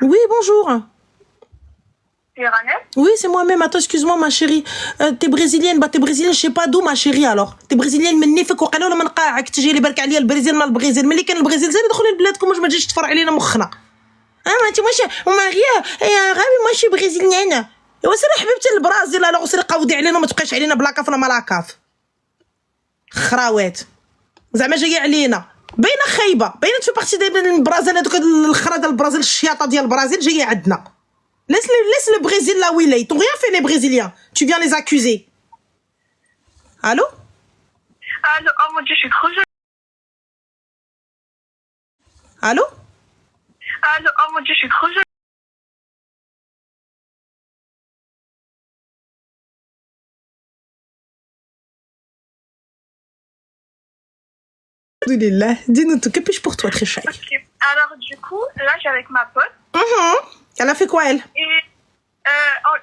Oui, bonjour. C'est Ranel? Oui, c'est moi-même. Attends, excuse-moi, ma chérie. T'es brésilienne. Bah, t'es brésilienne, je sais pas d'où, ma chérie, alors. T'es brésilienne من نيفك وقنا ولا من قاعك تجي لي برك عليا البرازيل مال البرازيل ملي كان البرازيل زين دخلوا لبلادكم واش ما تجيش تفرع علينا مخنا. ما انت واش ماريا يا غابي ماشي برازيليانه. وسيري حبيبتي البرازيل الوغ سيري قودي علينا وما تبقاش علينا بلا كاف ولا مالا كاف. خراوات. زعما جايه علينا. باينه خايبه، باينه تفي بارتي ديال البرازيل هذوك الخرا ديال البرازيل الشياطه ديال البرازيل جايه عندنا. Laisse le Brésil là où il est. Ils t'ont rien fait, les Brésiliens. Tu viens les accuser. Allô? Allô, oh mon dieu, je suis trop jeune. Allô? Allô, oh mon dieu, je suis trop jeune. Alhamdoulilah. Dis-nous tout. Que puis-je pour toi, très chère? Ok. Alors, du coup, là, j'ai avec ma pote. Elle a fait quoi, elle? Et,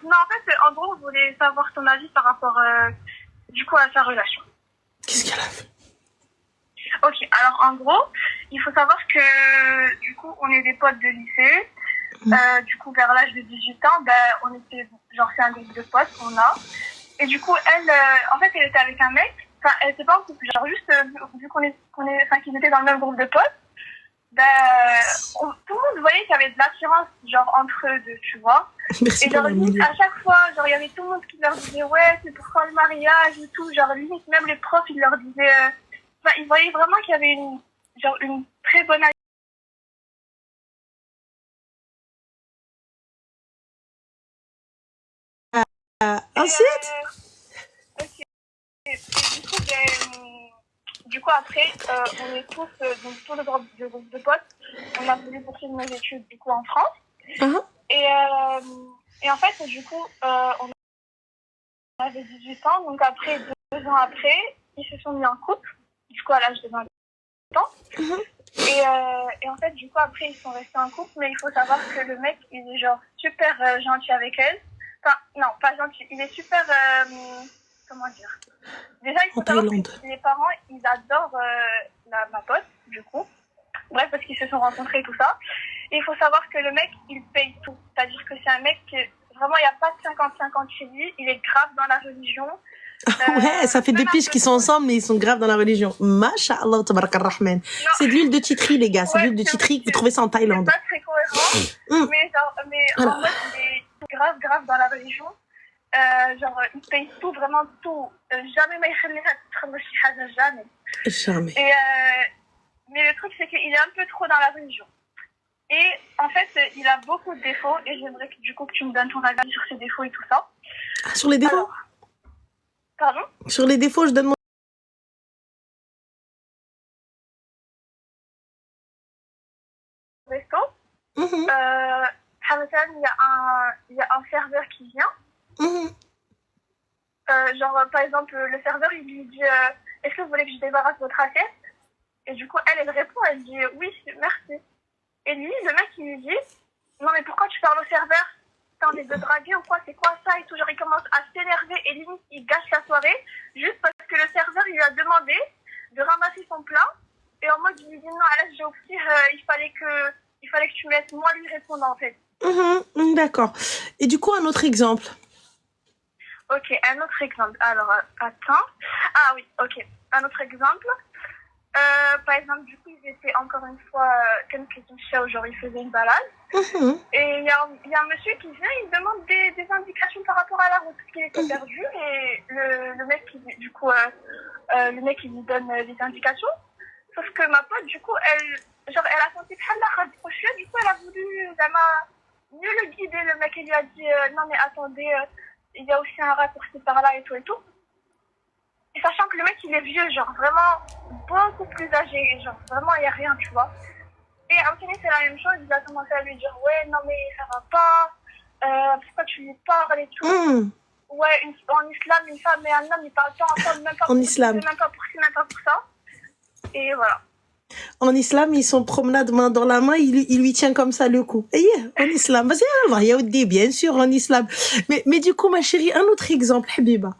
non, en fait, en gros, on voulait savoir ton avis par rapport, du coup, à sa relation. Qu'est-ce qu'elle a fait? Ok, alors, en gros, il faut savoir que, du coup, on est des potes de lycée. Du coup, vers l'âge de 18 ans, ben, on était, genre, c'est un groupe de potes qu'on a. Et du coup, elle, en fait, elle était avec un mec. Enfin, elle était pas en couple, genre, juste, vu enfin, qu'ils étaient dans le même groupe de potes, tout le monde voyait qu'il y avait de l'assurance, genre, entre eux deux, tu vois. Merci Et pour genre, la limite, million. à chaque fois, genre, il y avait tout le monde qui leur disait, ouais, c'est pour quand le mariage et tout. Genre, limite, même les profs, ils leur disaient, enfin, ils voyaient vraiment qu'il y avait une très bonne Ensuite? ok. Et du coup, après, on est tous, donc tout le groupe de potes, on a voulu poursuivre nos études, du coup, en France. Et en fait, du coup, on avait 18 ans, donc après, 2 ans après, ils se sont mis en couple, du coup, à l'âge de 20 ans. Et en fait, du coup, après, ils sont restés en couple, mais il faut savoir que le mec, il est genre super gentil avec elle. Enfin, non, pas gentil, il est super, comment dire. Déjà, il faut savoir que les parents, ils adorent ma pote, du coup. Bref, parce qu'ils se sont rencontrés et tout ça. Et il faut savoir que le mec, il paye tout. C'est-à-dire que c'est un mec qui, vraiment, il n'y a pas de 50-50 chez lui. Il est grave dans la religion. Ouais, ça fait 2 piges qu'ils sont ensemble, mais ils sont graves dans la religion. Masha'Allah, tabarak ar-Rahman. C'est de l'huile de titri, les gars. C'est de l'huile de titri. Vous trouvez ça en Thaïlande. C'est pas très cohérent. Mais en mode, il est grave dans la religion. Genre, il paye tout, vraiment tout. Jamais ما يخليها تخلص شي حاجة, jamais. Jamais. Mais le truc, c'est qu'il est un peu trop dans la religion. Et en fait, il a beaucoup de défauts. Et j'aimerais que, du coup, que tu me donnes ton avis sur ses défauts et tout ça. Ah, sur les défauts? Alors, pardon? Sur les défauts, je donne mon Resto. Il y a un serveur qui vient. Genre, par exemple, le serveur, il lui dit est-ce que vous voulez que je débarrasse votre assiette? Et du coup, elle répond, elle dit oui, merci. Et lui, le mec, il lui dit non, mais pourquoi tu parles au serveur? T'as envie de draguer ou quoi? C'est quoi ça? Et tout, genre, il commence à s'énerver et limite, il gâche la soirée juste parce que le serveur, il lui a demandé de ramasser son plat. Et en mode, il lui dit non, Alès, j'ai obtenu, il fallait que tu me laisses moi lui répondre, en fait. D'accord. Et du coup, un autre exemple. Ok, un autre exemple. Alors, attends. Ah oui, ok. Un autre exemple. Par exemple, du coup, ils étaient encore une fois, comme question genre, ils faisaient une balade. Et il y a un monsieur qui vient, il demande des indications par rapport à la route, parce qu'il était perdu. Et le mec, du coup, le mec, il lui donne des indications. Sauf que ma pote, du coup, elle a senti que du coup, elle a voulu mieux le guider. Le mec, il lui a dit non, mais attendez, il y a aussi un raccourci par là et tout et tout. Et sachant que le mec, il est vieux, genre vraiment beaucoup plus âgé, genre vraiment, il n'y a rien, tu vois. Et Anthony, c'est la même chose, il a commencé à lui dire ouais, non, mais ça va pas, pourquoi tu lui parles et tout. Ouais, en islam, une femme et un homme, ils parlent pas ensemble, même pas en islam. Même pas pour ci, même pas pour ça. Et voilà. En islam, ils sont promenade main dans la main, il lui tient comme ça le cou. Et en islam, vas-y, Allah, yaoudi, bien sûr, en islam. Mais du coup, ma chérie, un autre exemple, Habiba.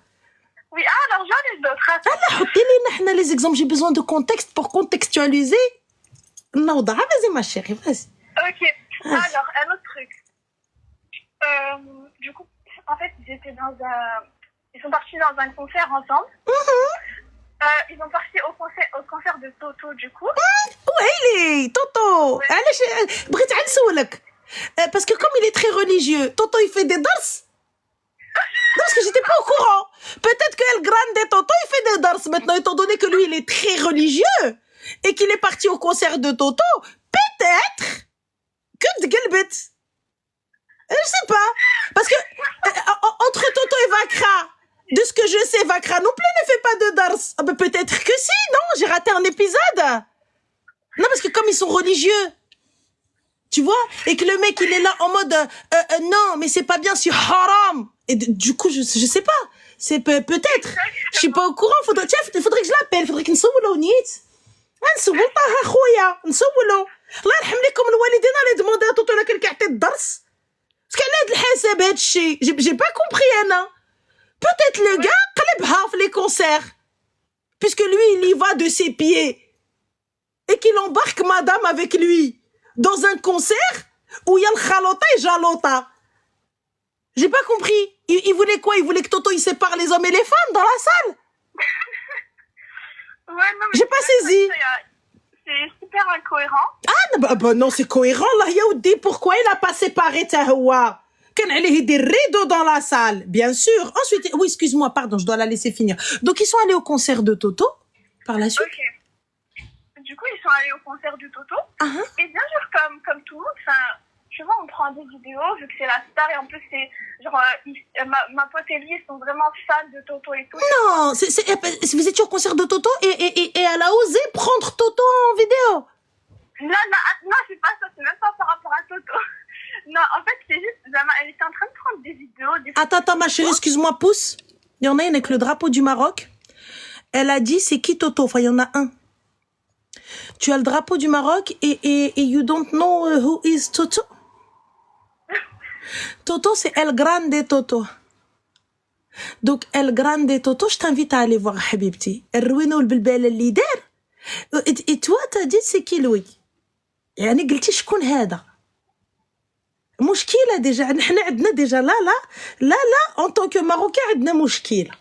Oui, alors j'en ai d'autres. Allah, dis-les, les exemples, j'ai besoin de contexte pour contextualiser. Non, vas-y, ma chérie, vas-y. Ok, alors, un autre truc. étaient ils sont partis dans un concert ensemble. Ils sont partis au concert de Toto du coup. ويلي توتو علاش بغيت عاد نسولك parce que comme il est très religieux Toto il fait des danses. Non, parce que j'étais pas au courant. Peut-être que El Grande Toto il fait des danses maintenant étant donné que lui il est très religieux et qu'il est parti au concert de Toto. Peut-être que تقلبت. Je sais pas parce que entre Toto et Vakra, de ce que je sais, Vakra non plus ne fait pas de danse. Ah ben peut-être que si, non, j'ai raté un épisode. Non, parce que comme ils sont religieux, tu vois, et que le mec il est là en mode non, mais c'est pas bien, c'est haram. Et du coup, je sais pas. C'est peut-être. Je suis pas au courant. Faudrait que je l'appelle. Faudrait que نسولو نيت. نسول طه خويا نسولو. الله يرحم لكم الوالدين اللي دموندي توتو لكن كيعطي الدرس. باسكو على هاد الحساب هاد الشيء j'ai pas compris انا. Peut-être le gars قلبها في les concerts. Puisque lui il y va de ses pieds. Et qu'il embarque madame avec lui dans un concert où il y a le khalota et jalota. J'ai pas compris. Il voulait quoi? Il voulait que Toto il sépare les hommes et les femmes dans la salle? Ouais, non, mais J'ai pas saisi. C'est super incohérent. Ah bah non, c'est cohérent là. Yaoudi, pourquoi il a pas séparé Tahoua? Quand elle est des rideaux dans la salle, bien sûr. Ensuite, oui, excuse-moi, pardon, je dois la laisser finir. Donc ils sont allés au concert de Toto par la suite. Ok. Du coup, ils sont allés au concert du Toto. Et bien sûr, comme tout le monde, tu vois, on prend des vidéos, vu que c'est la star, et en plus, c'est genre, ma pote et lui, ils sont vraiment fans de Toto et tout. Non, vous étiez au concert de Toto et elle a osé prendre Toto en vidéo. Non, c'est pas ça, c'est même pas par rapport à Toto. Non, en fait, c'est juste, elle était en train de prendre des vidéos. Attends, ma chérie, excuse-moi, pousse. Il y en a une avec le drapeau du Maroc. Elle a dit, c'est qui Toto? Enfin, il y en a un. Tu as le drapeau du Maroc et you don't know who is Toto? Toto, c'est El Grande Toto. Donc, El Grande Toto, je t'invite à aller voir, Habibti. الروينة والبلبالة اللي دار. Et toi, t'as dit, c'est qui lui? يعني قلتي شكون هذا؟ مشكلة déjà. نحن عندنا déjà là, en tant que Marocain, عندنا مشكلة.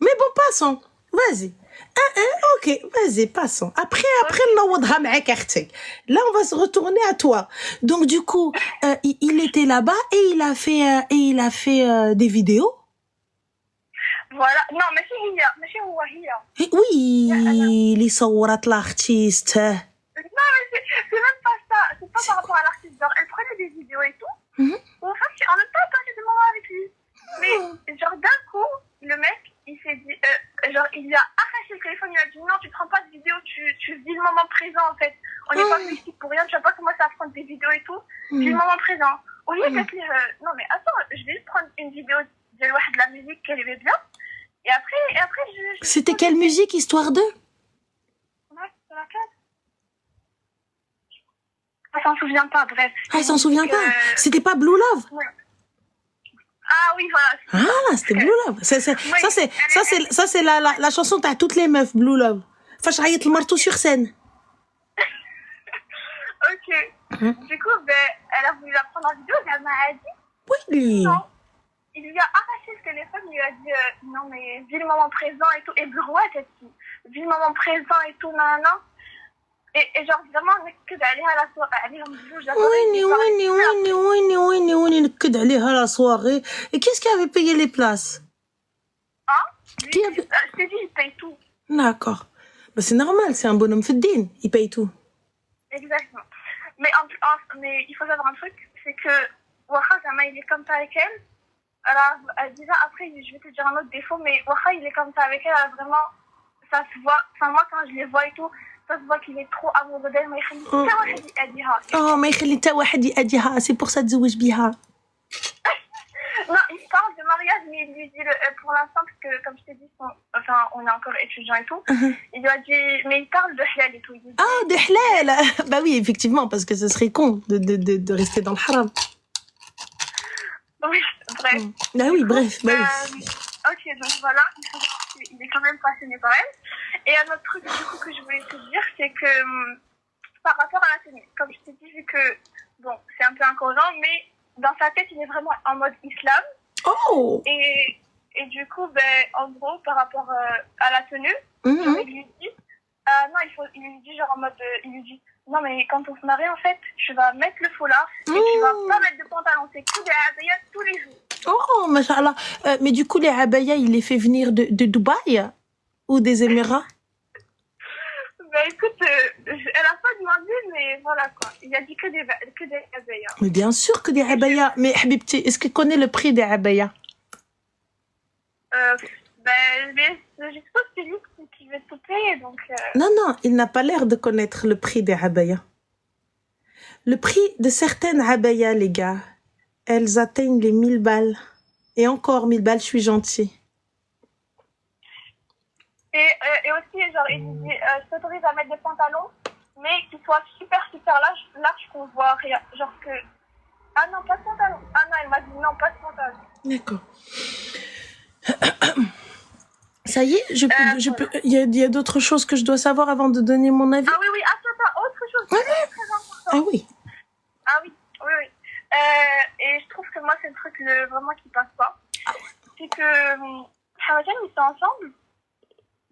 Mais bon, passons. Vas-y. Ok, vas-y, passons. Après, نوضها معاك أختك. Là, on va se retourner à toi. Donc, du coup, il était là-bas et il a fait des vidéos. Voilà. Non, ماشي هو هي. Oui, اللي صورت l'artiste. Non, mais c'est même pas ça. C'est pas par rapport à l'artiste. Genre, elle prenait des vidéos et tout. En fait, en même temps, elle passait des moments avec lui. Mais, genre, d'un coup, le mec, il s'est dit, genre, il lui a arraché le téléphone, il a dit, non, tu prends pas de vidéo, tu vis le moment présent, en fait. On n'est pas ici pour rien, tu vas pas commencer à prendre des vidéos et tout. Vis le moment présent. Au lieu de dire, non, mais attends, je vais juste prendre une vidéo de la musique qu'elle aimait bien. Et après, C'était quelle musique, histoire de? Ouais, c'est laquelle? Elle s'en souvient pas, bref. Ah, elle s'en souvient pas. C'était pas Blue Love? Ouais. Ah oui, voilà. Ah, c'était Blue Love. Ça c'est la chanson t'as toutes les meufs, Blue Love. فاش عيط لمرتو sur scène. Ok. Du coup, elle a voulu la prendre en vidéo, mais elle m'a dit. Oui. Non. Il lui a arraché le téléphone, il lui a dit non mais vis le moment présent et tout. Et Brouette, elle dit vis le moment présent et tout, nanana. Et genre vraiment نكد عليها la soirée, عليهم بجوج. ويني نكد عليها la soirée. Et qu'est-ce qui avait payé les places? Lui, je t'ai dit, il paye tout. D'accord. Bah c'est normal, c'est un bonhomme Feddin, il paye tout. Exactement. Mais il faut savoir un truc, c'est que Waha Zama, il est comme ça avec elle. Alors, déjà, après, je vais te dire un autre défaut, mais Waha, il est comme ça avec elle, vraiment, ça se voit, enfin, moi, quand je les vois et tout, ça se voit qu'il est trop amoureux d'elle, ما يخلي حتى واحد يأذيها. ما يخلي حتى واحد يأذيها, c'est pour ça تزوج بيها. Non, il parle de mariage, mais il lui dit, pour l'instant, parce que, comme je t'ai dit, on est encore étudiant et tout, il lui a dit, mais il parle de halal et tout. Il dit, de halal. Bah oui, effectivement, parce que ce serait con de rester dans le haram. Oui, bref. Bah oui, bref, bah oui. Ok, donc voilà, il est quand même passionné par elle. Et un autre truc du coup que je voulais te dire, c'est que par rapport à la tenue, comme je t'ai dit, vu que, bon, c'est un peu incohérent, mais dans sa tête, il est vraiment en mode islam. Oh, Oh. Et du coup, ben, en gros, par rapport à la tenue, Mhm. il lui dit, non, il lui dit genre en mode, il lui dit, non, mais quand on se marie, en fait, tu vas mettre le foulard et tu vas pas mettre de pantalon. C'est que des abayas tous les jours. Oh, machallah. Mais du coup, les abayas, il les fait venir de Dubaï ou des Émirats? Ben écoute, elle a pas demandé, mais voilà quoi. Il a dit que des abayas. Mais bien sûr que des abayas. Mais Habibti, est-ce qu'il connaît le prix des abayas? Ben, je suppose que c'est lui qui veut tout payer, donc... Non, non, il n'a pas l'air de connaître le prix des abayas. Le prix de certaines abayas, les gars, elles atteignent les 1000 balles. Et encore 1000 balles, je suis gentille. Et aussi, genre, il lui dit, je t'autorise à mettre des pantalons, mais qu'ils soient super larges qu'on voit rien. Genre que... Ah non, pas de pantalon. Ah non, elle m'a dit non, pas de pantalon. D'accord. Ça y est, il y a d'autres choses que je dois savoir avant de donner mon avis. Ah oui, attends, autre chose. Ouais. Très important. Ah oui. Ah oui. Et je trouve que moi, c'est le truc vraiment qui passe pas. C'est que Hamatan, ils sont ensemble.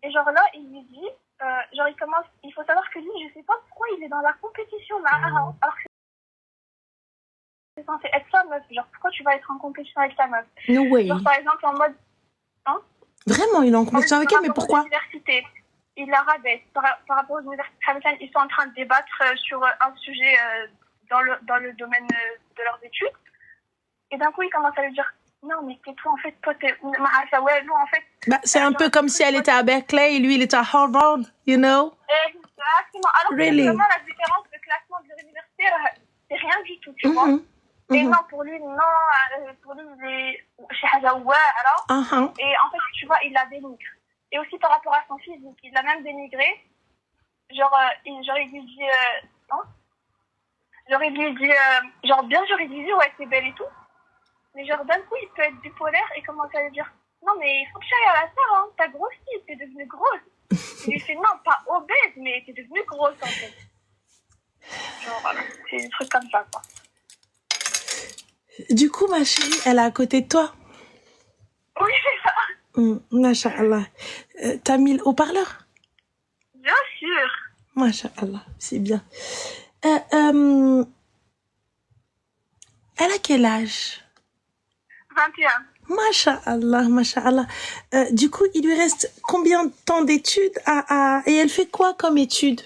Et genre là, il lui dit, genre il faut savoir que lui, je sais pas pourquoi il est dans la compétition là. Alors que c'est censé être sa meuf. Genre, pourquoi tu vas être en compétition avec ta meuf? No way. Genre, par exemple, en mode... Hein? Vraiment, il est en compétition avec elle, mais pourquoi? Il la rabaisse. Par rapport aux universités, ils sont en train de débattre sur un sujet dans le domaine de leurs études. Et d'un coup, il commence à lui dire, non, mais tais-toi, en fait, toi, t'es... Ouais, non, en fait... Bah, c'est un peu comme si elle était à Berkeley et lui, il était à Harvard, you know? Exactement. Alors Really? que vraiment, la différence de classement de l'université, c'est rien du tout, tu vois. Et non, pour lui, il est chez Hazawa, alors. Et en fait, tu vois, il la dénigre. Et aussi par rapport à son physique, il l'a même dénigré. Genre, il lui dit, non. Genre, il lui dit, bien sûr, il lui dit, ouais, c'est belle et tout. Mais genre, d'un coup, il peut être bipolaire et commence à lui dire, non, mais il faut que j'aille à la salle, hein. T'as grossi, t'es devenue grosse. Il lui fait, non, pas obèse, mais t'es devenue grosse, en fait. Genre, voilà, c'est des trucs comme ça, quoi. Du coup, ma chérie, elle est à côté de toi? Oui, c'est ça. Masha'Allah. T'as mis le haut-parleur? Bien sûr. Masha'Allah, c'est bien. Elle a quel âge? 21. Masha'Allah, Masha'Allah. Du coup, il lui reste combien de temps d'études et elle fait quoi comme études?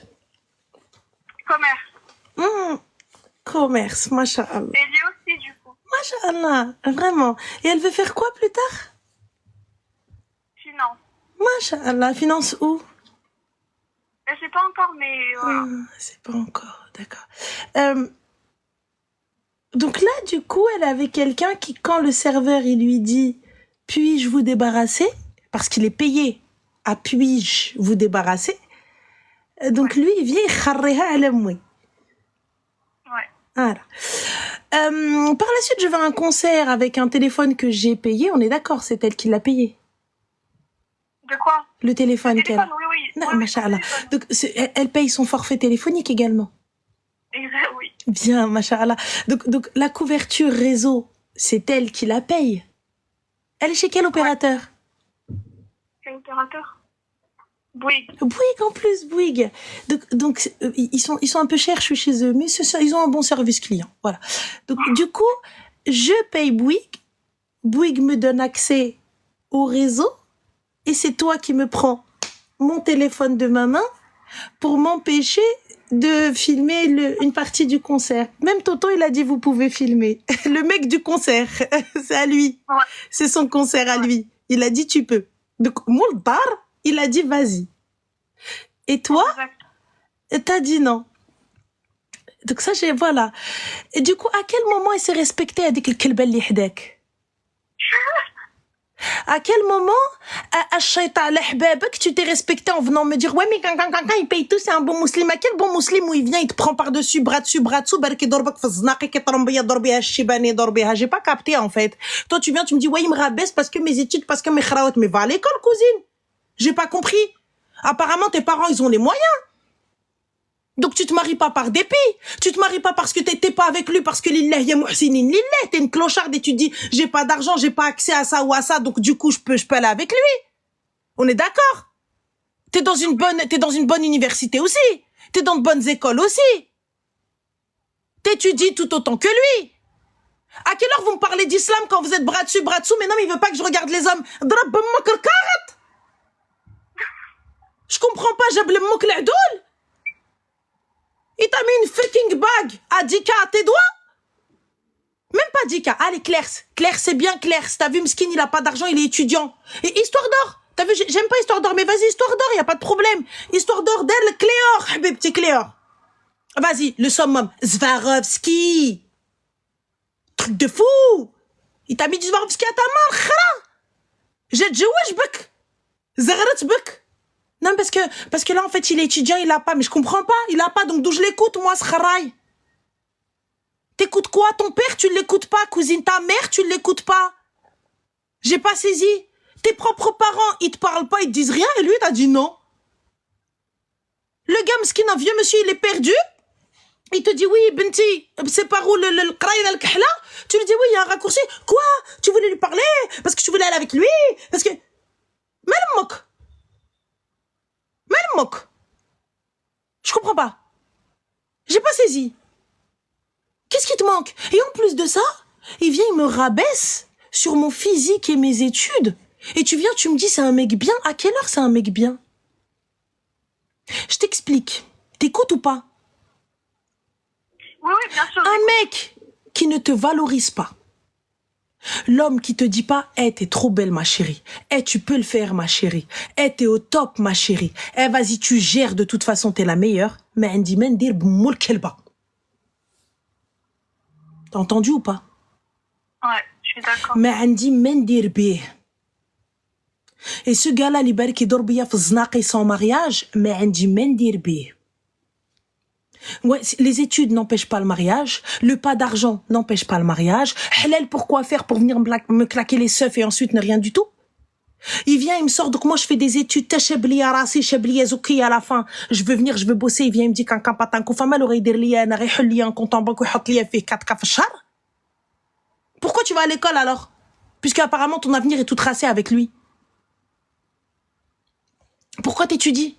Commerce. Commerce, Masha'Allah. Et lui aussi, du coup. Masha'Allah, vraiment. Et elle veut faire quoi plus tard? Finance. Masha'Allah, finance où? Je sais pas encore, mais voilà. C'est pas encore, d'accord. Donc là, du coup, elle avait quelqu'un qui, quand le serveur, il lui dit « Puis-je vous débarrasser ?» Parce qu'il est payé à « Puis-je vous débarrasser ?» Donc lui, il vient « Kharreha alamwi ». Ouais. Voilà. Par la suite, je vais à un concert avec un téléphone que j'ai payé. On est d'accord, c'est elle qui l'a payé. De quoi? Le téléphone qu'elle... Oui. Non, machallah. Donc, elle paye son forfait téléphonique également. Exact, oui. Bien, machallah. Donc, la couverture réseau, c'est elle qui la paye. Elle est chez quel opérateur? Quel opérateur? Bouygues. Bouygues en plus, Bouygues. Donc ils sont un peu chers, je suis chez eux, mais c'est ça, ils ont un bon service client. Voilà. Donc, du coup, je paye Bouygues. Bouygues me donne accès au réseau. Et c'est toi qui me prends mon téléphone de ma main pour m'empêcher de filmer une partie du concert. Même Toto, il a dit, vous pouvez filmer. Le mec du concert, c'est à lui. Ouais. C'est son concert à lui. Il a dit, tu peux. Donc, Moldar, il a dit, vas-y. Et toi, t'as dit non. Donc ça, voilà. Et du coup, à quel moment elle s'est respectée à dire qu'elle belle li hdak? À quel moment, tu t'es respecté en venant me dire, ouais, mais quand il paye tout, c'est un bon musulman. Quel bon musulman où il vient, il te prend par-dessus, bras dessous, barki dorbak faznaqi, ki trambia dorbiha, shibani dorbiha. J'ai pas capté, en fait. Toi, tu viens, tu me dis, ouais, il me rabaisse parce que mes études, parce que mes kharaout, mais va à l'école, cousine. J'ai pas compris. Apparemment, tes parents, ils ont les moyens. Donc tu te maries pas par dépit. Tu te maries pas parce que t'étais pas avec lui, parce que lillah ya muhsinin lillah. T'es une clocharde et tu te dis j'ai pas d'argent, j'ai pas accès à ça ou à ça, donc du coup je peux aller avec lui. On est d'accord? T'es dans une bonne université aussi. T'es dans de bonnes écoles aussi. T'étudies tout autant que lui. À quelle heure vous me parlez d'islam quand vous êtes bras dessus, bras dessous? Mais non, mais il veut pas que je regarde les hommes. Je comprends pas, j'appelle mouk l'adol. Il t'a mis une freaking bague à 10K à tes doigts? Même pas 10K. Allez, Claire. Claire, c'est bien Claire. T'as vu, Mskin, il a pas d'argent, il est étudiant. Et Histoire d'or. T'as vu, j'aime pas Histoire d'or, mais vas-y, Histoire d'or, y a pas de problème. Histoire d'or d'elle, Cléor. Habib, petit Cléor. Vas-y, le summum. Swarovski. Truc de fou. Il t'a mis du Swarovski à ta main, khra. J'ai joué, j'bek. Zagrat bek. Non, parce que là, en fait, il est étudiant, il a pas. Mais je comprends pas, il a pas. Donc, d'où je l'écoute, moi, ce kharaï? T'écoutes quoi? Ton père, tu l'écoutes pas. Cousine, ta mère, tu l'écoutes pas. J'ai pas saisi. Tes propres parents, ils te parlent pas, ils te disent rien. Et lui, t'as dit non. Le gars, m'skin, un vieux monsieur, il est perdu. Il te dit, oui, Benti, c'est par où le kraïn al-kahla? Tu lui dis, oui, il y a un raccourci. Quoi? Tu voulais lui parler? Parce que tu voulais aller avec lui? Parce que... Malmok. Je comprends pas. J'ai pas saisi. Qu'est-ce qui te manque? Et en plus de ça, il vient, il me rabaisse sur mon physique et mes études. Et tu viens, tu me dis, c'est un mec bien. À quelle heure c'est un mec bien? Je t'explique. T'écoutes ou pas? Oui, bien sûr. Un mec qui ne te valorise pas. L'homme qui te dit pas, t'es trop belle, ma chérie. Tu peux le faire, ma chérie. T'es au top, ma chérie. Vas-y, tu gères, de toute façon, t'es la meilleure. Mais Andy Mendir b'moul kelba. T'as entendu ou pas? Ouais, je suis d'accord. Mais Andy Mendir bih. Et ce gars-là, l'ibari qui dort bien fznaqi sans mariage, mais Andy Mendir bih. Ouais, les études n'empêchent pas le mariage, le pas d'argent n'empêche pas le mariage. Halal, pourquoi faire pour venir me claquer les seufs et ensuite ne rien du tout? Il vient, il me sort, donc moi je fais des études, tachabli arasi, chabli azouki à la fin. Je veux venir, je veux bosser, il vient, il me dit qu'un campatin koufama l'aurait dit un arrêt un compte en banque ou hotli fait 4 kafachar. Pourquoi tu vas à l'école alors? Puisque apparemment ton avenir est tout tracé avec lui. Pourquoi t'étudies?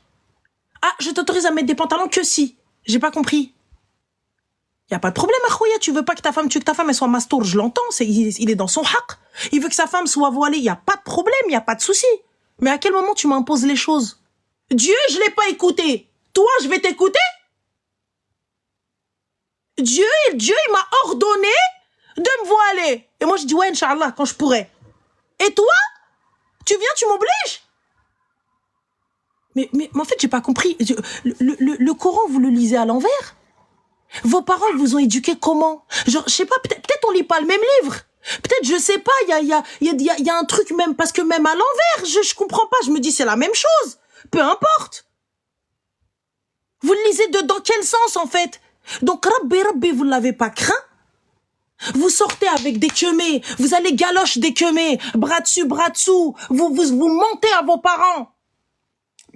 Ah, je t'autorise à mettre des pantalons que si. J'ai pas compris. Y a pas de problème, Akhouya. Tu veux pas que ta femme, elle soit mastour, je l'entends. Il est dans son haq. Il veut que sa femme soit voilée. Y a pas de problème, y a pas de souci. Mais à quel moment tu m'imposes les choses? Dieu, je l'ai pas écouté. Toi, je vais t'écouter? Dieu, il m'a ordonné de me voiler. Et moi, je dis, ouais, Inch'Allah, quand je pourrai. Et toi, tu viens, tu m'obliges? Mais en fait, j'ai pas compris. Le Coran, vous le lisez à l'envers? Vos parents vous ont éduqué comment? Genre, je sais pas, peut-être on lit pas le même livre. Peut-être, je sais pas, il y a un truc même, parce que même à l'envers, je comprends pas. Je me dis, c'est la même chose. Peu importe. Vous le lisez dans quel sens, en fait? Donc, Rabbi, vous l'avez pas craint? Vous sortez avec des queumés, vous allez galoche des queumés, bras dessus, bras dessous, vous mentez à vos parents.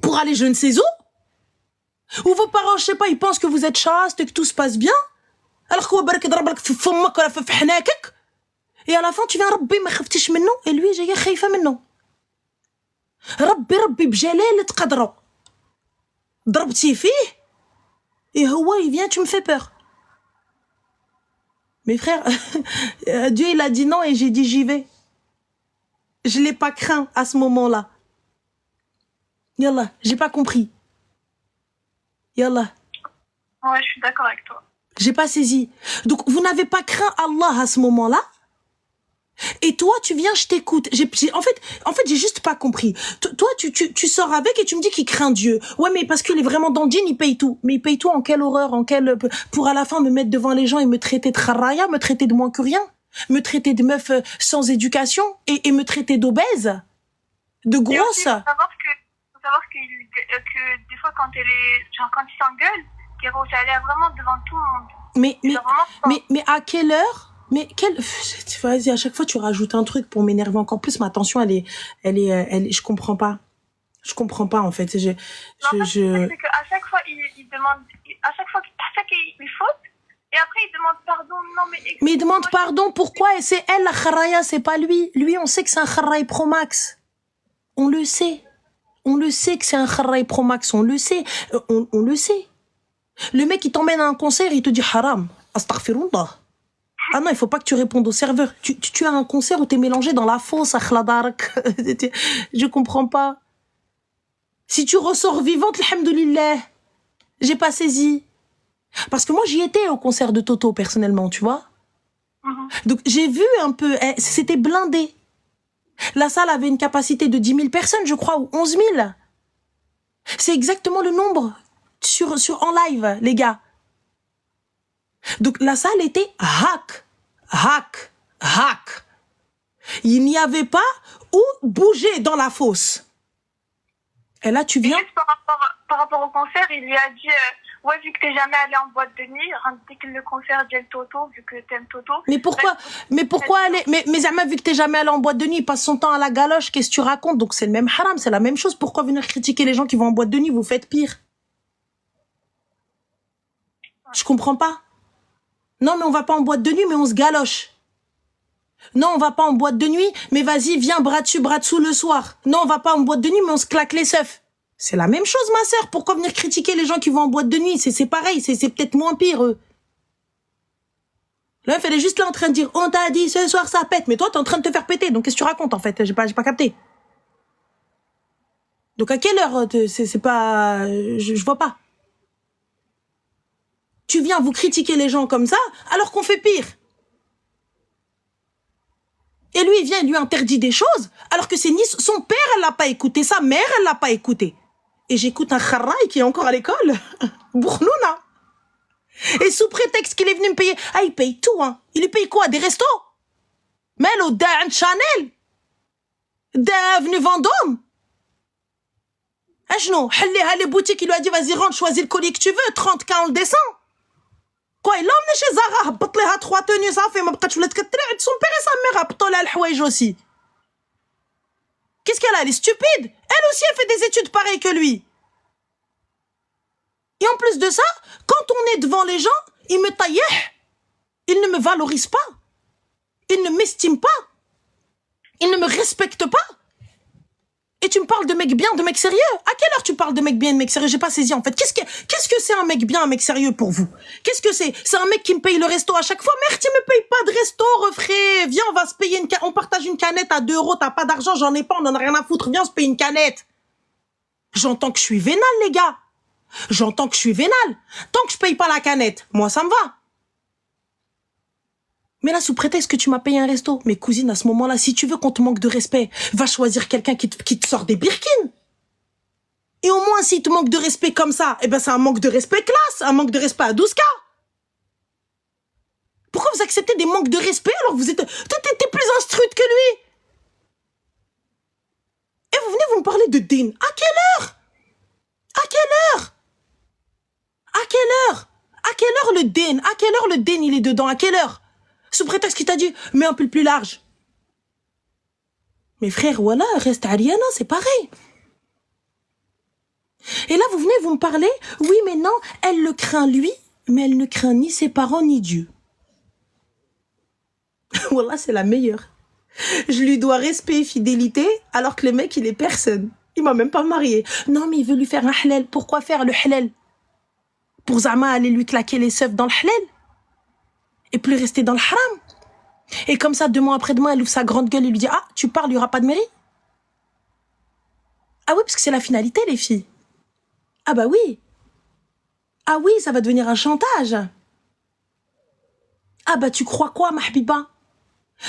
Pour aller je ne sais où? Ou vos parents, je sais pas, ils pensent que vous êtes chaste et que tout se passe bien? Alors et à la fin, tu viens, Rabbi, ma khaftich minno, et lui, j'ai khayfa minno. Rabbi, bjalal tqadra. Drabti fih, et Hawa, il vient, tu me fais peur. Mes frères, Dieu, il a dit non, et j'ai dit j'y vais. Je l'ai pas craint à ce moment-là. Yallah, j'ai pas compris. Yallah. Ouais, je suis d'accord avec toi. J'ai pas saisi. Donc, vous n'avez pas craint Allah à ce moment-là? Et toi, tu viens, je t'écoute. En fait, j'ai juste pas compris. Toi, tu sors avec et tu me dis qu'il craint Dieu. Ouais, mais parce qu'il est vraiment dans le djinn, il paye tout. Mais il paye tout en quelle horreur, pour à la fin me mettre devant les gens et me traiter de kharaya, me traiter de moins que rien, me traiter de meuf sans éducation et me traiter d'obèse, de grosse. Faut savoir que des fois quand quand il s'engueule, Kéro, ça a l'air vraiment devant tout le monde. Mais à quelle heure? Vas-y, à chaque fois tu rajoutes un truc pour m'énerver encore plus. Ma tension, elle est, je comprends pas. Je comprends pas en fait. C'est qu'à chaque fois il demande, à chaque fois qu'il faute, et après il demande pardon. Non, mais il demande pardon, pourquoi? Et c'est elle la kharaya, c'est pas lui. Lui, on sait que c'est un kharaya Pro Max. On le sait. On le sait que c'est un kharaya Pro Max, on le sait. On le sait. Le mec, il t'emmène à un concert, il te dit haram. Astaghfirullah. Ah non, il faut pas que tu répondes au serveur. Tu as un concert où t'es mélangé dans la fosse, akhladarak. Je comprends pas. Si tu ressors vivante, alhamdoulilah. J'ai pas saisi. Parce que moi, j'y étais au concert de Toto, personnellement, tu vois. Donc, j'ai vu un peu, c'était blindé. La salle avait une capacité de 10 000 personnes, je crois, ou 11 000. C'est exactement le nombre en live, les gars. Donc, la salle était hack. Il n'y avait pas où bouger dans la fosse. Et là, tu viens... Et juste par rapport au concert, il lui a dit ouais, vu que t'es jamais allé en boîte de nuit, dès que le concert de Toto, vu que t'aimes Toto... Mais pourquoi aller... Mais Zama, vu que t'es jamais allé en boîte de nuit, il passe son temps à la galoche, qu'est-ce que tu racontes? Donc c'est le même haram, c'est la même chose. Pourquoi venir critiquer les gens qui vont en boîte de nuit? Vous faites pire. Je comprends pas. Non, mais on va pas en boîte de nuit, mais on se galoche. Non, on va pas en boîte de nuit, mais vas-y, viens bras dessous le soir. Non, on va pas en boîte de nuit, mais on se claque les seufs. C'est la même chose, ma sœur. Pourquoi venir critiquer les gens qui vont en boîte de nuit? C'est pareil, c'est peut-être moins pire, eux. Là, elle est juste là en train de dire, on t'a dit ce soir ça pète, mais toi t'es en train de te faire péter, donc qu'est-ce que tu racontes en fait? J'ai pas capté. Donc à quelle heure c'est pas... Je vois pas. Tu viens vous critiquer les gens comme ça, alors qu'on fait pire. Et lui, il vient, il lui interdit des choses, alors que c'est ni son père, elle l'a pas écouté, sa mère, elle l'a pas écouté. Et j'écoute un kharraï qui est encore à l'école. Bournouna. Et sous prétexte qu'il est venu me payer, il paye tout, hein. Il lui paye quoi? Des restos? Melo, d'un Chanel? D'avenue Vendôme? Ajno, les boutiques, il lui a dit, vas-y, rentre, choisis le collier que tu veux, 30K, on le descend. Quoi, il l'a emmené chez Zara, a 3 tenues, ça fait, son père et sa mère, a l'houaj aussi. Qu'est-ce qu'elle a? Elle est stupide. Elle aussi, elle fait des études pareilles que lui. Et en plus de ça, quand on est devant les gens, ils me taillent. Ils ne me valorisent pas. Ils ne m'estiment pas. Ils ne me respectent pas. Et tu me parles de mec bien, de mec sérieux? À quelle heure tu parles de mec bien, de mec sérieux? J'ai pas saisi en fait. Qu'est-ce que c'est un mec bien, un mec sérieux pour vous? Qu'est-ce que c'est? C'est un mec qui me paye le resto à chaque fois? Merde, tu me payes pas de resto, refrais. Viens, on va se payer on partage une canette à 2 €. T'as pas d'argent, j'en ai pas, on en a rien à foutre. Viens, on se paye une canette. J'entends que je suis vénale, les gars. J'entends que je suis vénale. Tant que je paye pas la canette, moi ça me va. Mais là, sous prétexte que tu m'as payé un resto, mes cousines, à ce moment-là, si tu veux qu'on te manque de respect, va choisir quelqu'un qui te sort des birkins. Et au moins, s'il te manque de respect comme ça, eh ben, c'est un manque de respect classe, un manque de respect à 12K. Pourquoi vous acceptez des manques de respect alors que vous êtes... T'es plus instruite que lui. Et vous venez vous me parler de din. À quelle heure? À quelle heure? À quelle heure? À quelle heure le din? À quelle heure le din, il est dedans? À quelle heure? Sous prétexte qu'il t'a dit, mets un pull plus large. Mais frère, voilà, reste Ariana, c'est pareil. Et là, vous venez, vous me parlez, oui, mais non, elle le craint lui, mais elle ne craint ni ses parents, ni Dieu. Voilà, c'est la meilleure. Je lui dois respect et fidélité, alors que le mec, il est personne. Il m'a même pas marié. Non, mais il veut lui faire un halal. Pourquoi faire le halal? Pour Zama aller lui claquer les seufs dans le halal? Et plus rester dans le haram. Et comme ça, 2 mois après-demain, elle ouvre sa grande gueule et lui dit, ah, tu parles, il n'y aura pas de mairie? Ah oui, parce que c'est la finalité, les filles. Ah bah oui. Ah oui, ça va devenir un chantage. Ah bah tu crois quoi, ma habiba?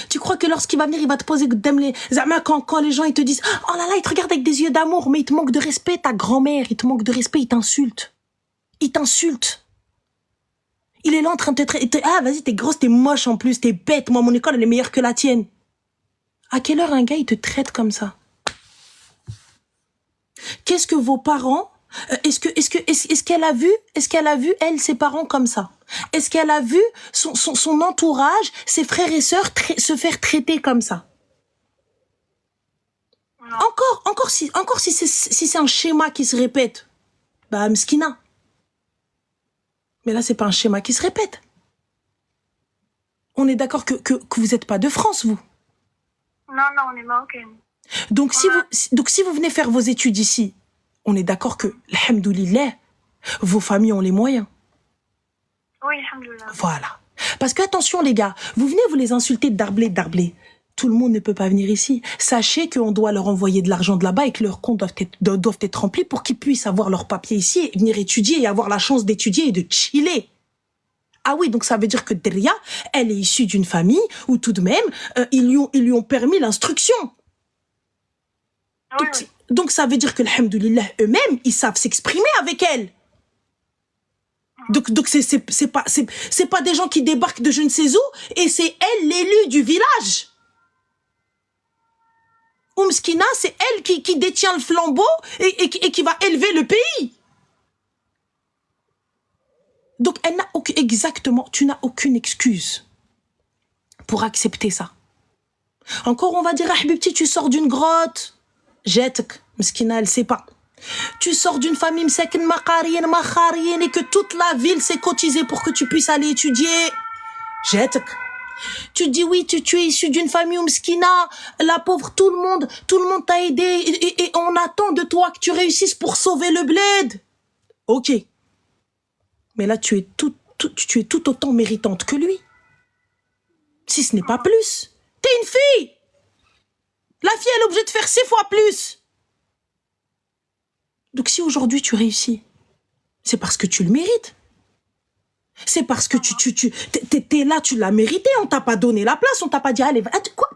Tu crois que lorsqu'il va venir, il va te poser quand les gens ils te disent, oh là là, ils te regardent avec des yeux d'amour, mais il te manque de respect, ta grand-mère, il te manque de respect, il t'insulte. Il t'insulte. Il est là en train de te... Ah, vas-y, t'es grosse, t'es moche en plus, t'es bête. Moi, mon école, elle est meilleure que la tienne. À quelle heure un gars, il te traite comme ça? Qu'est-ce que vos parents... Est-ce qu'elle a vu, elle, ses parents comme ça? Est-ce qu'elle a vu son entourage, ses frères et sœurs se faire traiter comme ça? Non. Encore si c'est un schéma qui se répète, bah, mskina. Mais là, c'est pas un schéma qui se répète. On est d'accord que vous n'êtes pas de France, vous. Non, non, on est marocaine. Donc, si vous venez faire vos études ici, on est d'accord que, alhamdoulilah, vos familles ont les moyens. Oui, alhamdoulilah. Voilà. Parce que, attention, les gars, vous venez vous les insulter d'arblé. Tout le monde ne peut pas venir ici. Sachez qu'on doit leur envoyer de l'argent de là-bas et que leurs comptes doivent être remplis pour qu'ils puissent avoir leur papier ici et venir étudier et avoir la chance d'étudier et de chiller. Ah oui, donc ça veut dire que Deria, elle est issue d'une famille où tout de même, ils lui ont permis l'instruction. Oui, Donc ça veut dire que, alhamdoulilah, eux-mêmes, ils savent s'exprimer avec elle. Donc c'est pas des gens qui débarquent de je ne sais où et c'est elle l'élu du village. Oumskina, c'est elle qui détient le flambeau et qui va élever le pays. Donc elle n'a exactement, tu n'as aucune excuse pour accepter ça. Encore on va dire, ah habibti, tu sors d'une grotte. Jetek, Mskina, elle sait pas. Tu sors d'une famille msakin makarien, makharien et que toute la ville s'est cotisée pour que tu puisses aller étudier. Jetek. Tu dis oui, tu es issu d'une famille mskina, la pauvre, tout le monde t'a aidé et on attend de toi que tu réussisses pour sauver le bled. Ok. Mais là, tu es tout autant méritante que lui. Si ce n'est pas plus. T'es une fille. La fille, elle est obligée de faire 6 fois plus. Donc si aujourd'hui tu réussis, c'est parce que tu le mérites. C'est parce que t'es là, tu l'as mérité, on t'a pas donné la place, on t'a pas dit, allez, quoi?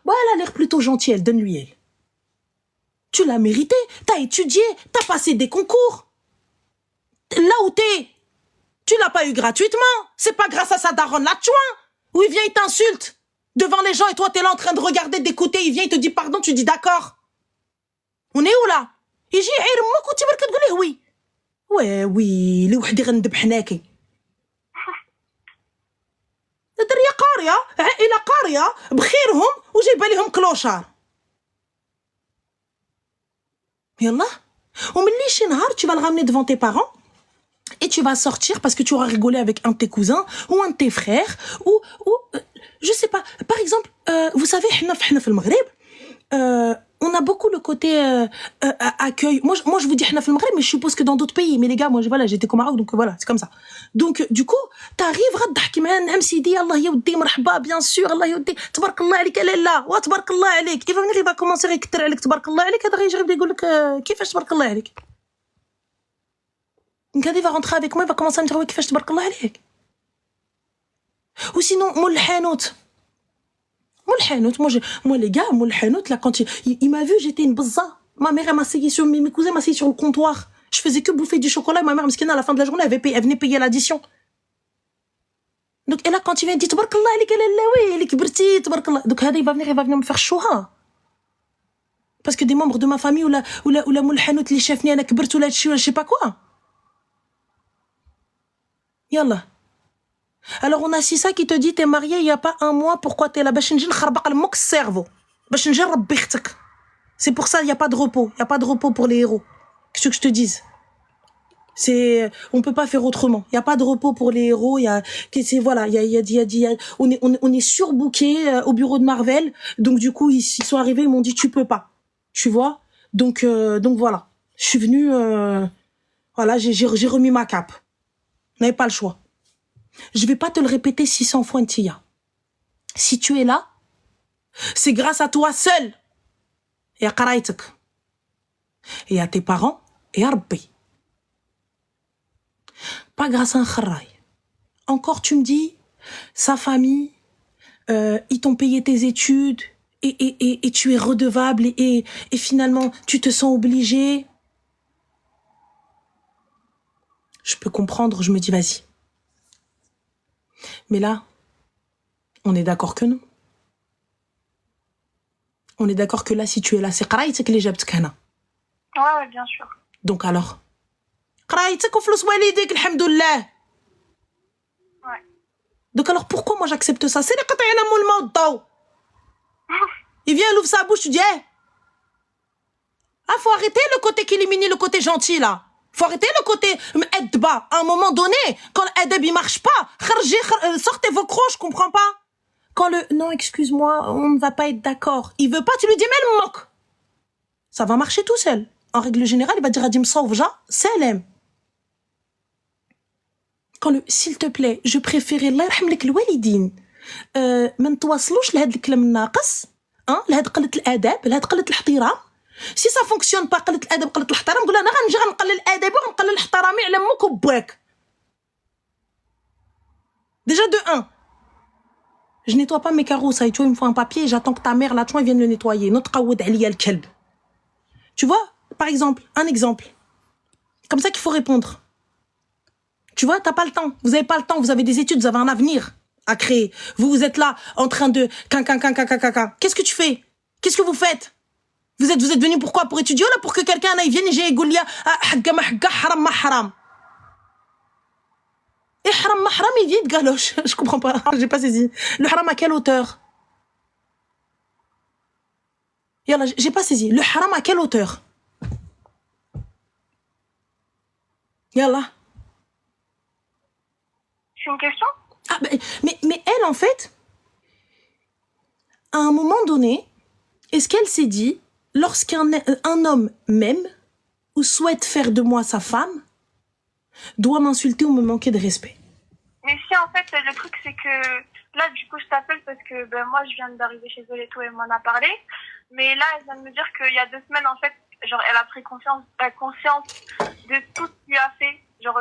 Bon, elle a l'air plutôt gentille, donne-lui elle. Tu l'as mérité, t'as étudié, t'as passé des concours. Là où t'es, tu l'as pas eu gratuitement. C'est pas grâce à sa daronne la tchouin, où il vient, il t'insulte devant les gens et toi t'es là en train de regarder, d'écouter, il vient, il te dit pardon, tu dis d'accord. On est où là? يجي يعير امك وتبرك تقول له وي وي وحدي غندب حناكي دريه قاريه عائله قاريه بخيرهم وجايبه لهم كلوشار يلا وملي شي نهار tu vas le ramener devant tes parents et tu vas sortir parce que tu auras rigolé avec un de tes cousins ou un de tes frères ou je sais pas par exemple vous savez حنا في المغرب on a beaucoup le côté accueil. Moi, je vous dis hna fil Maghreb, mais je suppose que dans d'autres pays. Mais les gars, moi, voilà, j'étais au Maroc, donc voilà, c'est comme ça. Donc, du coup, t'arrives, غتضحك معاه نعم سيدي الله يودي مرحبا bien sûr الله يودي تبارك الله عليك لالا وتبارك الله عليك. Il va venir, il va commencer à يكثر عليك تبارك الله عليك. هذا غيجي يقول لك كيفاش تبارك الله عليك. Donc, il va rentrer avec moi, il va commencer à me dire ouais كيفاش تبارك الله عليك. Ou sinon, مول الحانوت. Moi, les gars, moi, le hanout, là, quand il m'a vu, j'étais une bzza. Ma mère, elle m'a essayé mes cousins m'ont essayé sur le comptoir. Je faisais que bouffer du chocolat et ma mère, à la fin de la journée, elle venait payer l'addition. Donc, et là, quand il vient, il dit, tabarakallah, elle est kibrti, tabarakallah. Donc, il va venir me faire chouha. Parce que des membres de ma famille, ou la moul hanout, les chefs, ni ana kibrt, ou la je sais pas quoi. Yallah. Alors on a Sissa qui te dit t'es marié il y a pas un mois, pourquoi t'es là? C'est pour ça il y a pas de repos, il y a pas de repos pour les héros. Qu'est-ce que je te dise? On peut pas faire autrement. Il y a pas de repos pour les héros, on est surbooké au bureau de Marvel. Donc du coup ils sont arrivés, ils m'ont dit tu peux pas. Tu vois? Donc voilà. Je suis venue voilà, j'ai remis ma cape. On n'avait pas le choix. Je vais pas te le répéter 600 fois, Ntia. Si tu es là, c'est grâce à toi seul. Et à Karaïtek. Et à tes parents. Et à Rabbi. Pas grâce à un kharraï. Encore, tu me dis, sa famille, ils t'ont payé tes études, et tu es redevable, et finalement, tu te sens obligé. Je peux comprendre, je me dis, vas-y. Mais là, on est d'accord que non. On est d'accord que là, si tu es là, c'est qraïtek li jabtek hna. Ouais, bien sûr. Donc alors, qraïtek ou flous walidik, alhamdoulilah. Ouais. Donc alors, pourquoi moi j'accepte ça? C'est le qat'ina moul maud. Il vient, il ouvre sa bouche, tu dis, faut arrêter le côté qui élimine le côté gentil, là. Faut arrêter le côté, adba. À un moment donné, quand l'adab il marche pas, sortez vos crocs, je comprends pas. Quand non, excuse-moi, on ne va pas être d'accord. Il veut pas, tu lui dis, mais elle moque. Ça va marcher tout seul. En règle générale, il va dire à Dim Saoufja, Salem. Quand s'il te plaît, je préférais الله يرحم لك الوالدين ما نتواصلوش لهاد الكلام الناقص لهاد قلة الاداب لهاد قلة الاحترام. سي سا فونكسيون با قلة الادب قلة الاحترام نقول انا غنجي غنقلل ادبي وغنقلل احترامي على امك وباك. Déjà de 1, je nettoie pas mes carreaux, ça, tu vois, il me faut un papier et j'attends que ta mère, là, tu vois, vienne le nettoyer. Notre qaoud aliya al-kalb. Tu vois, par exemple, un exemple. Comme ça qu'il faut répondre. Tu vois, t'as pas le temps. Vous avez pas le temps, vous avez des études, vous avez un avenir à créer. Vous êtes là, en train de... Qu'est-ce que tu fais? Qu'est-ce que vous faites? Vous êtes venu pourquoi? Pour étudier ou là pour que quelqu'un aille vienne et j'ai égoulé hagga ma hagga, haram ma haram. Et haram ma haram, il vite galoche. Je comprends pas, j'ai pas saisi. Le haram à quelle hauteur? Yallah, j'ai pas saisi. Le haram à quelle hauteur? Yallah. C'est une question? Ah, mais elle, en fait, à un moment donné, est-ce qu'elle s'est dit, lorsqu'un homme m'aime ou souhaite faire de moi sa femme, doit m'insulter ou me manquer de respect? Mais si, en fait, le truc, c'est que là, du coup, je t'appelle parce que moi, je viens d'arriver chez elle et tout, elle m'en a parlé. Mais là, elle vient de me dire qu'il y a 2 semaines, en fait, genre, elle a pris conscience de tout ce qu'il lui a fait. Genre,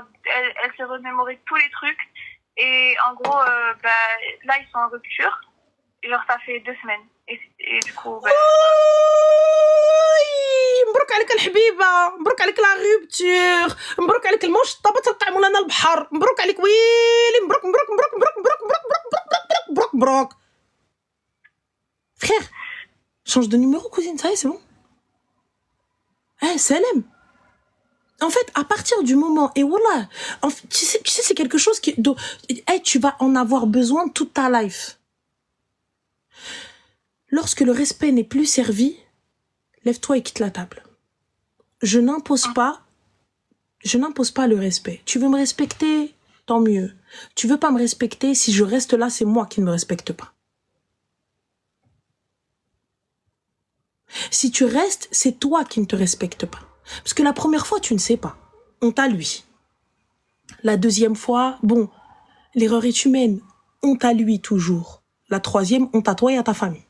elle s'est remémoré tous les trucs. Et en gros, là, ils sont en rupture. Genre, ça fait 2 semaines. Et du coup... مبروك عليك الحبيبة، مبروك عليك لا غوبتور، مبروك عليك المشطبة تلقى مولانا البحر، مبروك عليك ويلي، مبروك مبروك مبروك مبروك مبروك مبروك مبروك مبروك مبروك. Frère, change de numéro, cousine, ça y est, c'est bon. Salam. En fait, à partir du moment, et voilà, tu sais, c'est quelque chose qui, tu vas en avoir besoin toute ta life. Lorsque le respect n'est plus servi, lève-toi et quitte la table. Je n'impose pas le respect. Tu veux me respecter, tant mieux. Tu veux pas me respecter, si je reste là, c'est moi qui ne me respecte pas. Si tu restes, c'est toi qui ne te respectes pas. Parce que la première fois, tu ne sais pas. Honte à lui. La deuxième fois, bon, l'erreur est humaine. Honte à lui toujours. La troisième, honte à toi et à ta famille.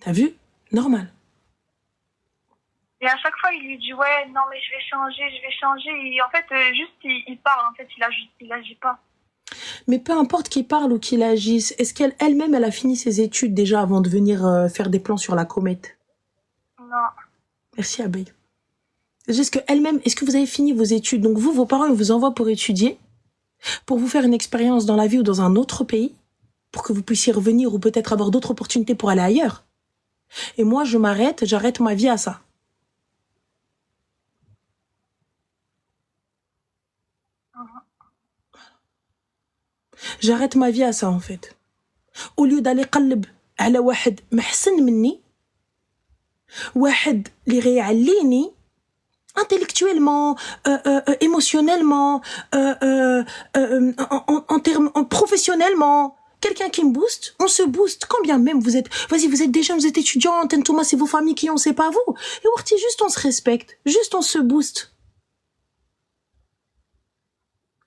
T'as vu? Normal. Et à chaque fois, il lui dit, ouais, non, mais je vais changer. Et en fait, juste, il parle, en fait, il agit pas. Mais peu importe qu'il parle ou qu'il agisse, est-ce qu'elle-même, elle a fini ses études déjà avant de venir faire des plans sur la comète? Non. Merci, Abay. Est-ce que vous avez fini vos études? Donc vous, vos parents, ils vous envoient pour étudier, pour vous faire une expérience dans la vie ou dans un autre pays, pour que vous puissiez revenir ou peut-être avoir d'autres opportunités pour aller ailleurs. Et moi, j'arrête ma vie à ça. J'arrête ma vie à ça, en fait. Au lieu d'aller قلب على واحد محسن مني, واحد اللي غيعليني intellectuellement, émotionnellement, professionnellement, quelqu'un qui me booste, on se booste, quand bien même vous êtes des jeunes, vous êtes étudiantes, Ntouma, c'est vos familles qui ont, c'est pas vous. Et Warti, juste on se respecte, juste on se booste.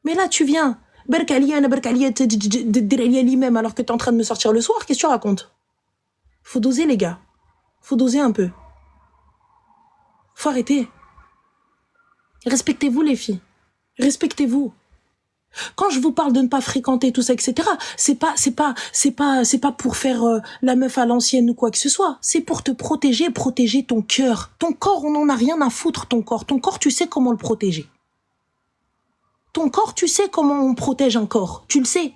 Mais là, tu viens, bark aliya, dir aliya l'imam, alors que t'es en train de me sortir le soir, qu'est-ce que tu racontes? Faut doser, les gars. Faut doser un peu. Faut arrêter. Respectez-vous, les filles. Respectez-vous. Quand je vous parle de ne pas fréquenter tout ça, etc., c'est pas pour faire la meuf à l'ancienne ou quoi que ce soit. C'est pour te protéger ton cœur. Ton corps, on n'en a rien à foutre, ton corps. Ton corps, tu sais comment le protéger. Ton corps, tu sais comment on protège un corps. Tu le sais.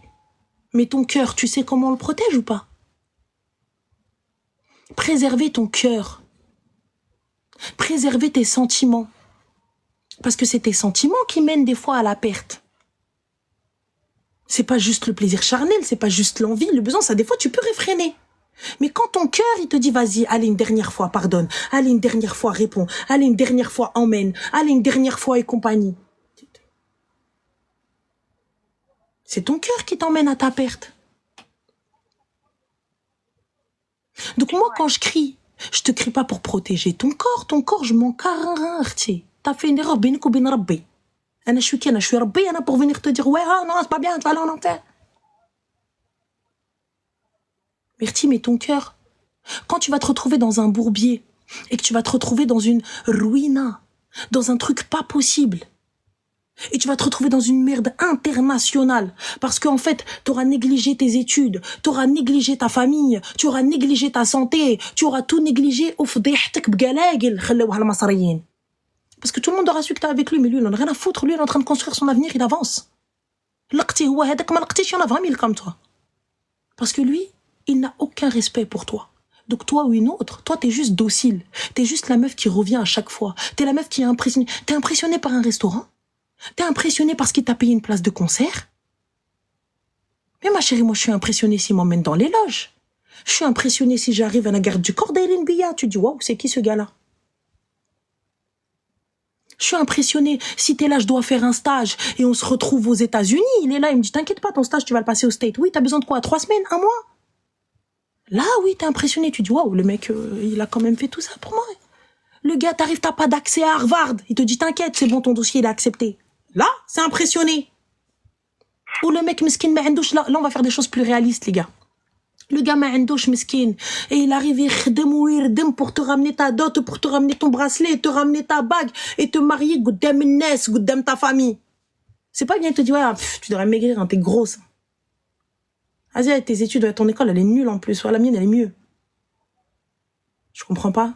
Mais ton cœur, tu sais comment on le protège ou pas? Préserver ton cœur. Préserver tes sentiments. Parce que c'est tes sentiments qui mènent des fois à la perte. C'est pas juste le plaisir charnel, c'est pas juste l'envie, le besoin, ça des fois tu peux réfréner. Mais quand ton cœur, il te dit, vas-y, allez, une dernière fois, pardonne. Allez, une dernière fois, réponds. Allez, une dernière fois, emmène. Allez, une dernière fois, et compagnie. C'est ton cœur qui t'emmène à ta perte. Donc moi, quand je crie, je te crie pas pour protéger ton corps. Ton corps, je m'en carre. T'as fait une erreur, بينك وبين ربي. أنا je suis qui? Je suis ربي, pour venir te dire, ouais, ah non, c'est pas bien, tu vas aller en enfer. Myrti, mais ton cœur, quand tu vas te retrouver dans un bourbier et que tu vas te retrouver dans une ruina, dans un truc pas possible, et tu vas te retrouver dans une merde internationale parce qu'en fait, tu auras négligé tes études, tu auras négligé ta famille, tu auras négligé ta santé, tu auras tout négligé parce que tout le monde aura su que t'es avec lui, mais lui, il en a rien à foutre. Lui, il est en train de construire son avenir, il avance. Il y en a 20 000 comme toi. Parce que lui, il n'a aucun respect pour toi. Donc toi ou une autre, toi t'es juste docile. T'es juste la meuf qui revient à chaque fois. T'es la meuf qui est impressionnée. T'es impressionnée par un restaurant. T'es impressionnée parce qu'il t'a payé une place de concert. Mais ma chérie, moi je suis impressionnée s'il m'emmène dans les loges. Je suis impressionnée si j'arrive à la garde du corps d'Hélène Bia. Tu dis, waouh, c'est qui ce gars-là? Je suis impressionnée. Si t'es là, je dois faire un stage et on se retrouve aux États-Unis. Il est là, il me dit, t'inquiète pas, ton stage, tu vas le passer au State. Oui, t'as besoin de quoi? 3 semaines? 1 mois? Là, oui, t'es impressionné. Tu dis, waouh, le mec, il a quand même fait tout ça pour moi. Le gars, t'arrives, t'as pas d'accès à Harvard. Il te dit, t'inquiète, c'est bon, ton dossier, il est accepté. Là, c'est impressionné. Ou le mec, miskin, mais là, on va faire des choses plus réalistes, les gars. Le gars, m'indouche, miskin. Et il arrive, il pour te ramener ta dot, pour te ramener ton bracelet, te ramener ta bague, et te marier, goddam Ness, goddam ta famille. C'est pas bien, il te dit, ouais, tu devrais maigrir, hein, t'es grosse. Vas-y, tes études, ton école, elle est nulle en plus. Ouais, la mienne, elle est mieux. Je comprends pas.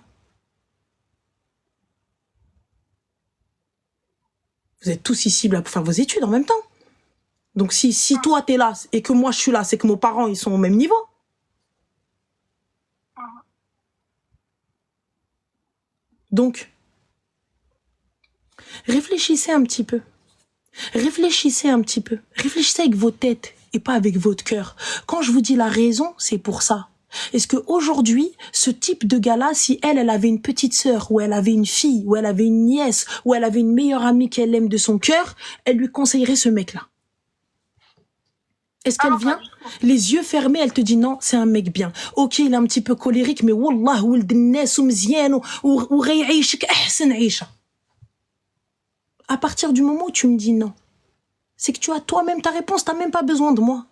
Vous êtes tous ici là pour faire vos études en même temps. Donc si toi t'es là et que moi je suis là, c'est que nos parents ils sont au même niveau. Donc, réfléchissez un petit peu. Réfléchissez un petit peu. Réfléchissez avec vos têtes et pas avec votre cœur. Quand je vous dis la raison, c'est pour ça. Est-ce que aujourd'hui, ce type de gars-là, si elle avait une petite sœur, ou elle avait une fille, ou elle avait une nièce, ou elle avait une meilleure amie qu'elle aime de son cœur, elle lui conseillerait ce mec-là? Est-ce qu'elle vient, les yeux fermés, elle te dit non, c'est un mec bien. Ok, il est un petit peu colérique, mais wallah, ولد الناس ومزيان وغيعيشك أحسن عيشة. À partir du moment où tu me dis non, c'est que tu as toi-même ta réponse, t'as même pas besoin de moi.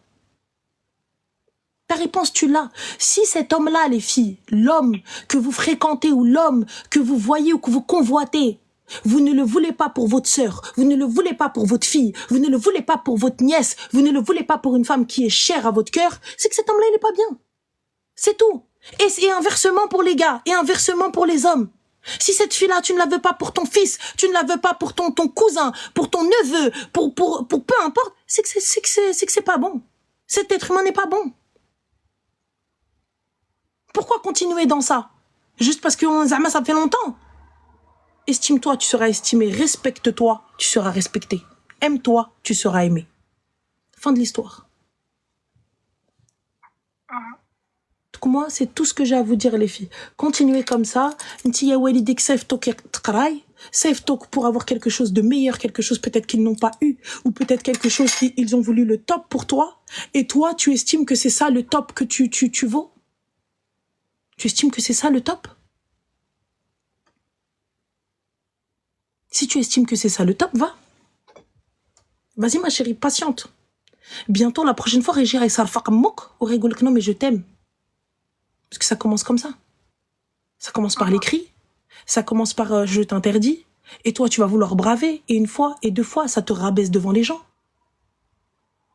Ta réponse, tu l'as. Si cet homme-là, les filles, l'homme que vous fréquentez ou l'homme que vous voyez ou que vous convoitez, vous ne le voulez pas pour votre sœur, vous ne le voulez pas pour votre fille, vous ne le voulez pas pour votre nièce, vous ne le voulez pas pour une femme qui est chère à votre cœur, c'est que cet homme-là, il n'est pas bien. C'est tout. Et inversement pour les gars, et inversement pour les hommes. Si cette fille-là, tu ne la veux pas pour ton fils, tu ne la veux pas pour ton cousin, pour ton neveu, pour peu importe, c'est que c'est pas bon. Cet être humain n'est pas bon. Pourquoi continuer dans ça? Juste parce que Zama, ça fait longtemps. Estime-toi, tu seras estimé. Respecte-toi, tu seras respecté. Aime-toi, tu seras aimé. Fin de l'histoire. Donc moi, c'est tout ce que j'ai à vous dire, les filles. Continuez comme ça. Safe talk pour avoir quelque chose de meilleur, quelque chose peut-être qu'ils n'ont pas eu, ou peut-être quelque chose qu'ils ont voulu le top pour toi. Et toi, tu estimes que c'est ça le top que tu vaux? Tu estimes que c'est ça le top? Si tu estimes que c'est ça le top, va. Vas-y ma chérie, patiente. Bientôt, la prochaine fois, Régir et Sarfaq Mouk aurait rigolé que non, mais je t'aime. Parce que ça commence comme ça. Ça commence par les cris. Ça commence par je t'interdis. Et toi, tu vas vouloir braver. Et 1 fois, et 2 fois, ça te rabaisse devant les gens.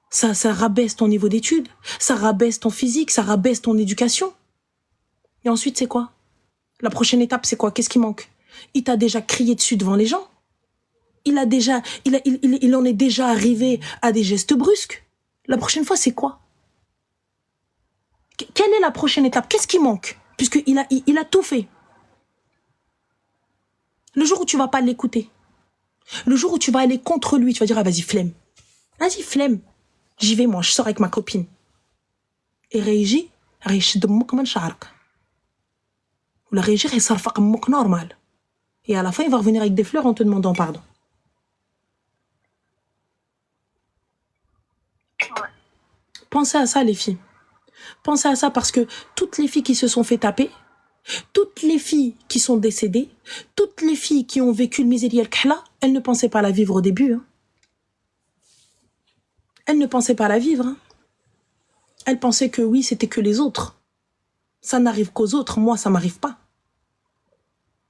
Ça rabaisse ton niveau d'études. Ça rabaisse ton physique. Ça rabaisse ton éducation. Et ensuite, c'est quoi? La prochaine étape, c'est quoi? Qu'est-ce qui manque? Il t'a déjà crié dessus devant les gens. Il en est déjà arrivé à des gestes brusques. La prochaine fois, c'est quoi? Quelle est la prochaine étape? Qu'est-ce qui manque? Puisqu'il a tout fait. Le jour où tu vas pas l'écouter, le jour où tu vas aller contre lui, tu vas dire, ah vas-y, flemme. Vas-y, flemme. J'y vais, moi, je sors avec ma copine. Et Régie, غيشد امك من شعرك ولا غيجي غيصرفق امك نورمال. Et à la fin, il va revenir avec des fleurs en te demandant pardon. Ouais. Pensez à ça, les filles. Pensez à ça parce que toutes les filles qui se sont fait taper, toutes les filles qui sont décédées, toutes les filles qui ont vécu le misérie al-khla, elles ne pensaient pas la vivre au début. Hein. Elles ne pensaient pas la vivre. Hein. Elles pensaient que oui, c'était que les autres. Ça n'arrive qu'aux autres, moi, ça m'arrive pas.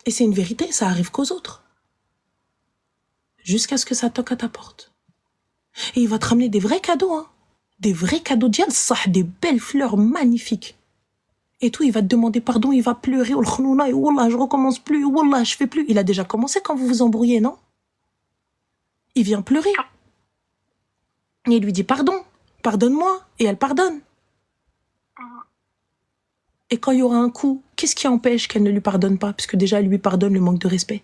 Et c'est une vérité, ça arrive qu'aux autres. Jusqu'à ce que ça toque à ta porte. Et il va te ramener des vrais cadeaux, hein. Des vrais cadeaux d'Yal Sah, des belles fleurs magnifiques. Et tout, il va te demander pardon, il va pleurer, oh le khnouna, et wallah, je recommence plus, wallah, je fais plus. Il a déjà commencé quand vous vous embrouillez, non? Il vient pleurer. Et il lui dit pardon, pardonne-moi, et elle pardonne. Et quand il y aura un coup, qu'est-ce qui empêche qu'elle ne lui pardonne pas? Puisque déjà, elle lui pardonne le manque de respect.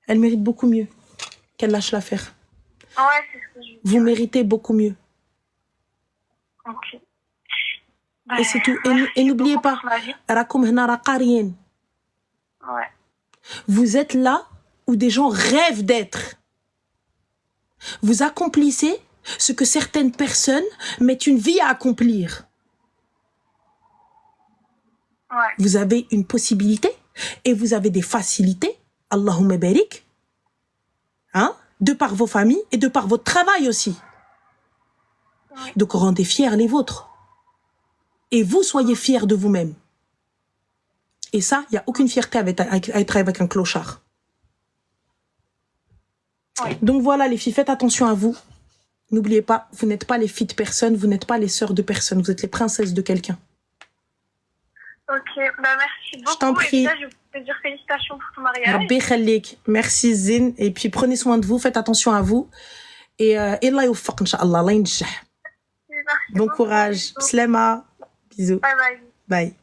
Elle mérite beaucoup mieux qu'elle lâche l'affaire. Ouais, c'est ce que je veux Vous dire. méritez beaucoup mieux. Ok. Et c'est tout. Et n'oubliez pas, Rakoum hna ra qarien. Ouais. Vous êtes là où des gens rêvent d'être. Vous accomplissez ce que certaines personnes mettent une vie à accomplir. Ouais. Vous avez une possibilité et vous avez des facilités, Allahumma barik, hein, de par vos familles et de par votre travail aussi. Ouais. Donc rendez fiers les vôtres. Et vous soyez fiers de vous-même. Et ça, il n'y a aucune fierté à être avec un clochard. Ouais. Donc voilà les filles, faites attention à vous. N'oubliez pas, vous n'êtes pas les filles de personne, vous n'êtes pas les sœurs de personne, vous êtes les princesses de quelqu'un. Ok, bah merci beaucoup. Je t'en prie. Et déjà, je peux te dire félicitations pour ton mariage. Rabbi khalik. Merci Zin. Et puis prenez soin de vous, faites attention à vous. Et Allah yawfaq, Inch'Allah, Allah yinjah. Merci Bon beaucoup. courage. Slema. Bisous. Bye bye. Bye.